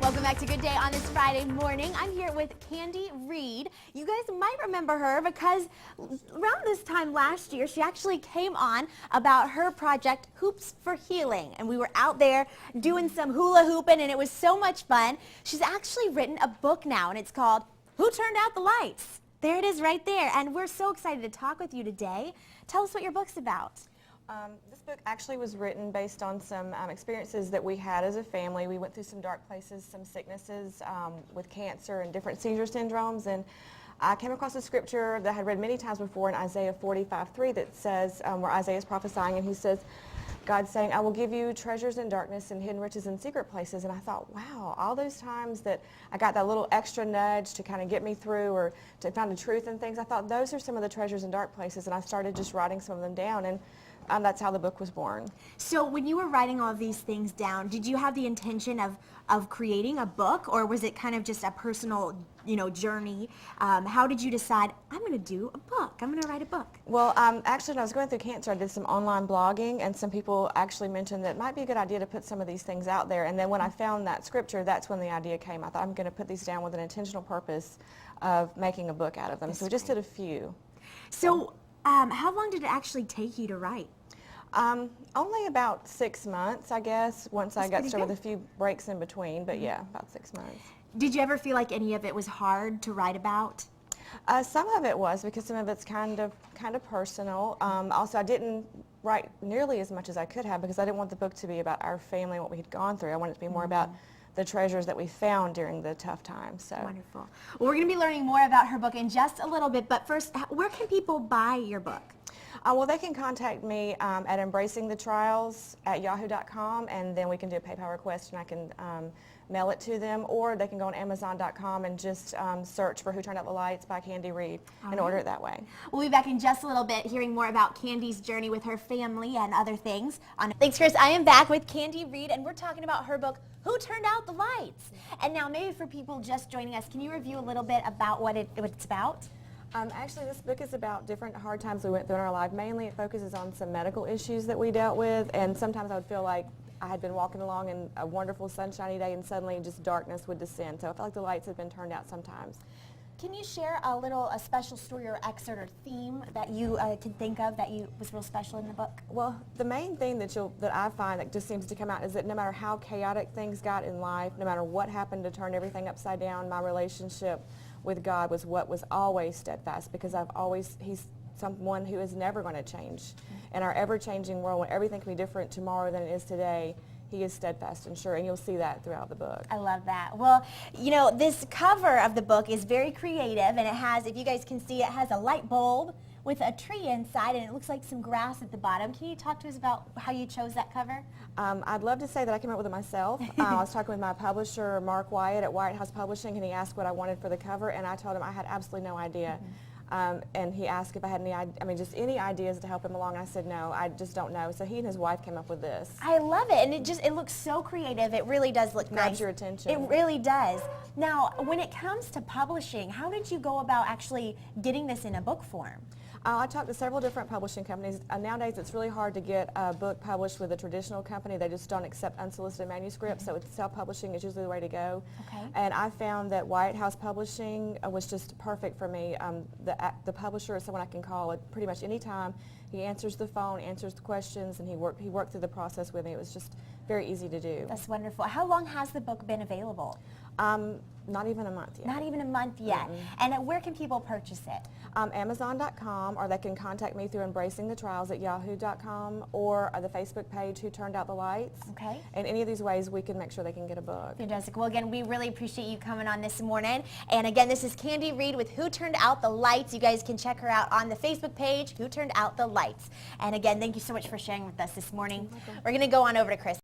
Welcome back to Good Day on this Friday morning. I'm here with Candy Reed. You guys might remember her because around this time last year, she actually came on about her project, Hoops for Healing. And we were out there doing some hula hooping, and it was so much fun. She's actually written a book now, and it's called Who Turned Out the Lights? There it is right there. And we're so excited to talk with you today. Tell us what your book's about. This book actually was written based on some experiences that we had as a family. We went through some dark places, some sicknesses with cancer and different seizure syndromes, and I came across a scripture that I had read many times before in Isaiah 45:3 that says, where Isaiah is prophesying, and he says, God's saying, I will give you treasures in darkness and hidden riches in secret places. And I thought, wow, all those times that I got that little extra nudge to kind of get me through or to find the truth in things, I thought those are some of the treasures in dark places, and I started just writing some of them down. And that's how the book was born. So when you were writing all of these things down, did you have the intention of creating a book, or was it kind of just a personal, journey? How did you decide, I'm going to do a book, I'm going to write a book? Well, actually, when I was going through cancer, I did some online blogging, and some people actually mentioned that it might be a good idea to put some of these things out there. And then when I found that scripture, that's when the idea came. I thought, I'm going to put these down with an intentional purpose of making a book out of them. That's so we just did a few. So how long did it actually take you to write? Only about 6 months, I guess, once I got started good. with a few breaks in between, but yeah, about 6 months. Did you ever feel like any of it was hard to write about? Some of it was, because some of it's kind of personal. Also, I didn't write nearly as much as I could have, because I didn't want the book to be about our family and what we had gone through. I wanted it to be more about the treasures that we found during the tough times. So. Wonderful. Well, we're going to be learning more about her book in just a little bit, but first, where can people buy your book? Well, they can contact me at embracingthetrials@yahoo.com, and then we can do a PayPal request, and I can mail it to them, or they can go on Amazon.com and just search for Who Turned Out the Lights by Candy Reed and order it that way. We'll be back in just a little bit hearing more about Candy's journey with her family and other things. Thanks, Chris. I am back with Candy Reed, and we're talking about her book, Who Turned Out the Lights? And now, maybe for people just joining us, can you review a little bit about what it's about? Actually, this book is about different hard times we went through in our life. Mainly, it focuses on some medical issues that we dealt with, and sometimes I would feel like I had been walking along in a wonderful sunshiny day, and suddenly just darkness would descend. So I felt like the lights had been turned out sometimes. Can you share a special story or excerpt or theme that you can think of that was real special in the book? Well, the main thing that I find that just seems to come out is that no matter how chaotic things got in life, no matter what happened to turn everything upside down, my relationship with God was what was always steadfast, because He's someone who is never going to change. In our ever-changing world, when everything can be different tomorrow than it is today, He is steadfast and sure, and you'll see that throughout the book. I love that. Well, this cover of the book is very creative, and it has, if you guys can see, it has a light bulb with a tree inside, and it looks like some grass at the bottom. Can you talk to us about how you chose that cover? I'd love to say that I came up with it myself. I was talking with my publisher, Mark Wyatt, at White House Publishing, and he asked what I wanted for the cover, and I told him I had absolutely no idea. And he asked if I had just any ideas to help him along. I said, no, I just don't know. So he and his wife came up with this. I love it, and it looks so creative. It really does look nice. Grabs your attention. It really does. Now, when it comes to publishing, how did you go about actually getting this in a book form? I talked to several different publishing companies. Nowadays, it's really hard to get a book published with a traditional company. They just don't accept unsolicited manuscripts, so self-publishing is usually the way to go. Okay. And I found that White House Publishing was just perfect for me. The publisher is someone I can call at pretty much any time. He answers the phone, answers the questions, and he worked through the process with me. It was just very easy to do. That's wonderful. How long has the book been available? Not even a month yet. Not even a month yet. And where can people purchase it? Amazon.com, or they can contact me through embracingthetrials@yahoo.com, or the Facebook page, Who Turned Out the Lights. Okay. And any of these ways, we can make sure they can get a book. Fantastic. Well, again, we really appreciate you coming on this morning. And again, this is Candy Reed with Who Turned Out the Lights. You guys can check her out on the Facebook page, Who Turned Out the Lights. And again, thank you so much for sharing with us this morning. We're going to go on over to Chris.